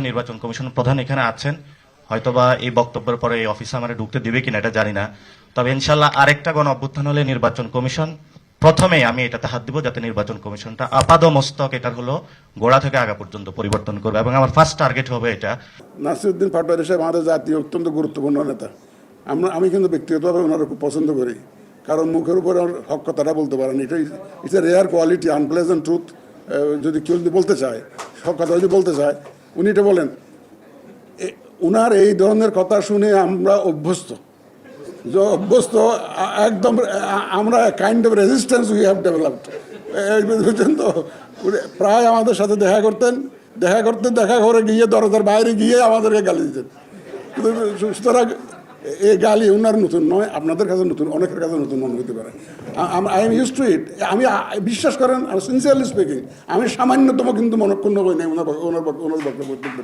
নির্বাচন কমিশন প্রধান এখানে আছেন, হয়তোবা এই বক্তব্যের পরে এই অফিসে আমার ঢুকতে দিবে কিনা এটা জানি না। তবে ইনশাল্লাহ আরেকটা গণ অভ্যুত্থান হলে নির্বাচন কমিশন প্রথমেই আমি এটাতে হাত দিব, যাতে নির্বাচন কমিশনটা আপাদমস্তক এটার হলো গোড়া থেকে আগা পর্যন্ত পরিবর্তন করবে, এবং আমার ফার্স্ট টার্গেট হবে এটা। নাসিরউদ্দিন পাটোয়ারি সাহেব আমাদের জাতীয় অত্যন্ত গুরুত্বপূর্ণ নেতা। আমি কিন্তু ব্যক্তিগতভাবে ওনারা খুব পছন্দ করি, কারণ মুখের উপরে হক কথাটা বলতে পারেন। এটা it's a rare quality, unpleasant truth. যদি কেউ যদি বলতে চায়, হক কথা যদি বলতে চায়, উনি এটা বলেন। উনার এই ধরনের কথা শুনে আমরা অভ্যস্ত, একদম আমরা kind of resistance we have developed. বুঝছেন তো, প্রায় আমাদের সাথে দেখা করে গিয়ে দরজার বাইরে গিয়ে আমাদেরকে গালি দিতেন। সুতরাং এই গালি উনার নতুন নয়, আপনাদের কাছে নতুন, অনেকের কাছে নতুন মনে হতে পারে। আই এম ইউজ টু ইট। আমি বিশ্বাস করেন, সিনসিয়ারলি স্পিকিং, আমি সামান্যতম কিন্তু মনক্ষুণ্ণ করি নাই ওনার বক্তব্য।